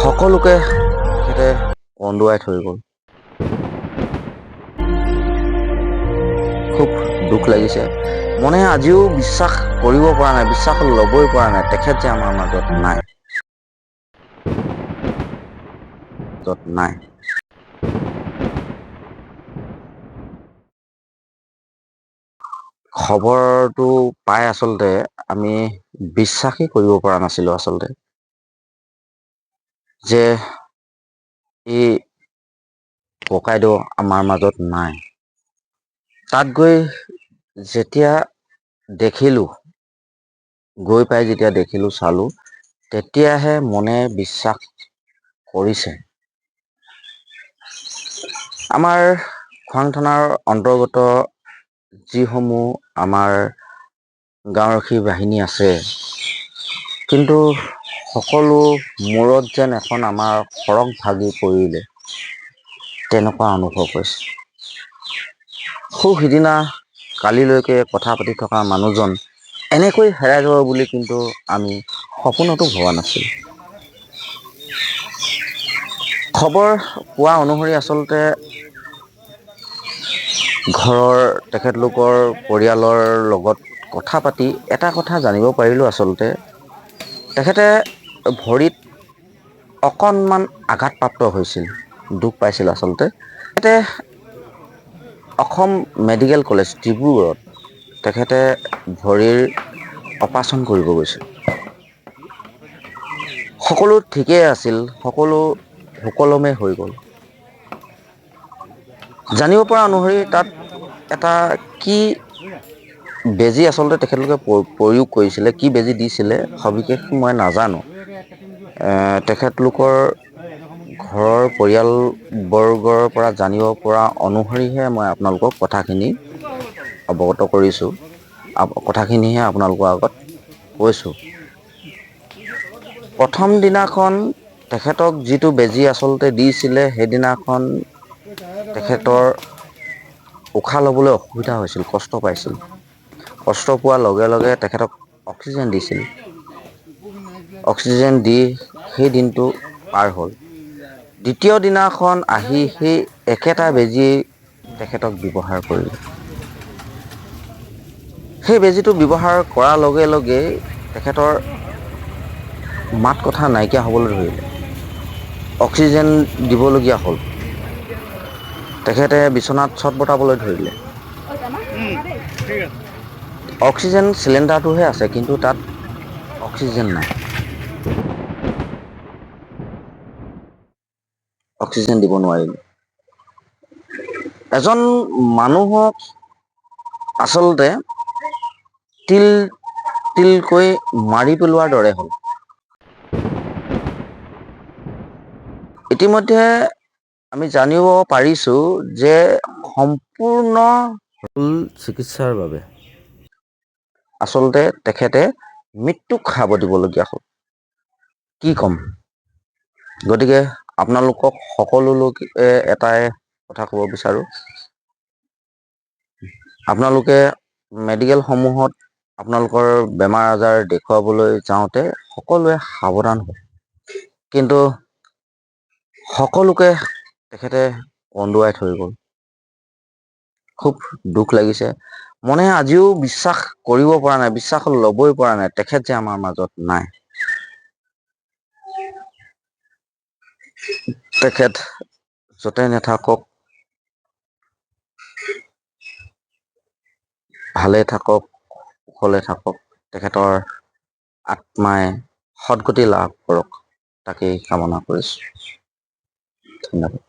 সকলোকে তেখেতে কন্দুৱাই থৈ গ'ল। খুব দুখ লাগিছে। মনে আজিও বিশ্বাস কৰিব পৰা নাই, বিশ্বাস ল'বই পৰা নাই তেখেত যে আমাৰ মাজত নাই। নাই। খবৰটো পাই আচলতে আমি বিশ্বাসেই কৰিব পৰা নাছিলো আচলতে, যে এই ককাইদেউ আমাৰ মাজত নাই। তাত গৈ যেতিয়া দেখিলো, গৈ পাই যেতিয়া দেখিলো, চালো, তেতিয়াহে মনে বিশ্বাস কৰিছে। আমাৰ খোৱাং থানাৰ অন্তৰ্গত যিসমূহ আমাৰ গাঁওৰক্ষী বাহিনী আছে, কিন্তু সকলো মূৰত যেন এখন আমাৰ সৰগ ভাগি পৰিলে, তেনেকুৱা অনুভৱ হৈছে। সিদিনা কালিলৈকে কথা পাতি থকা মানুহজন এনেকৈ হেৰাই যাব বুলি কিন্তু আমি সপোনতো ভবা নাছিলোঁ। খবৰ পোৱা অনুসৰি আচলতে ঘৰৰ তেখেতলোকৰ পৰিয়ালৰ লগত কথা পাতি এটা কথা জানিব পাৰিলোঁ, আচলতে তেখেতে ভৰিত অকণমান আঘাতপ্ৰাপ্ত হৈছিল, দুখ পাইছিল আচলতে। তেখেতে অসম মেডিকেল কলেজ ডিব্ৰুগড়ত তেখেতে ভৰিৰ অপাৰেশ্যন কৰিব গৈছিল। সকলো ঠিকেই আছিল, সকলো সুকলমে হৈ গ'ল। জানিব পৰা অনুসৰি তাত এটা কি বেজি আচলতে তেখেতলোকে প্ৰয়োগ কৰিছিলে, কি বেজি দিছিলে সবিশেষ মই নাজানো। তেখেতলোকৰ ঘৰৰ পৰিয়ালবৰ্গৰ পৰা জানিব পৰা অনুসৰিহে মই আপোনালোকক কথাখিনি অৱগত কৰিছোঁ, কথাখিনিহে আপোনালোকৰ আগত কৈছোঁ। প্ৰথম দিনাখন তেখেতক যিটো বেজি আচলতে দিছিলে, সেইদিনাখন তেখেতৰ উশাহ ল'বলৈ অসুবিধা হৈছিল, কষ্ট পাইছিল। কষ্ট পোৱাৰ লগে লগে তেখেতক অক্সিজেন দিছিল। অক্সিজেন দি সেই দিনটো পাৰ হ'ল। দ্বিতীয় দিনাখন আহি সেই একেটা বেজী তেখেতক ব্যৱহাৰ কৰিলে। সেই বেজীটো ব্যৱহাৰ কৰাৰ লগে লগে তেখেতৰ মাত কথা নাইকিয়া হ'বলৈ ধৰিলে, অক্সিজেন দিবলগীয়া হ'ল। তেখেতে বিচনাত চটবটাবলৈ ধৰিলে। অক্সিজেন চিলিণ্ডাৰটোহে আছে, কিন্তু তাত অক্সিজেন নাই। অক্সিজেন দিব নোৱাৰিলে। এজন মানুহক আচলতে তিল তিলকৈ মাৰি পেলোৱাৰ দৰে হ'ল। ইতিমধ্যে আমি জানিব পাৰিছোঁ যে সম্পূৰ্ণ ভুল চিকিৎসাৰ বাবে আচলতে তেখেতে মৃত্যুক খাব দিবলগীয়া হ'ল। কি ক'ম? গতিকে আপোনালোকক সকলোকে এটাই কথা ক'ব বিচাৰোঁ, আপোনালোকে মেডিকেলসমূহত আপোনালোকৰ বেমাৰ আজাৰ দেখুৱাবলৈ যাওঁতে সকলোৱে সাৱধান হয়। কিন্তু সকলোকে তেখেতে কন্দুৱাই থৈ গ'ল। খুব দুখ লাগিছে। মনে আজিও বিশ্বাস কৰিব পৰা নাই, বিশ্বাস ল'বই পৰা নাই তেখেত যে আমাৰ মাজত নাই। তেখেত য'তে নাথাকক, ভালে থাকক, কুশলে থাকক, তেখেতৰ আত্মাই সদ্গতি লাভ কৰক, তাকেই কামনা কৰিছোঁ। ধন্যবাদ।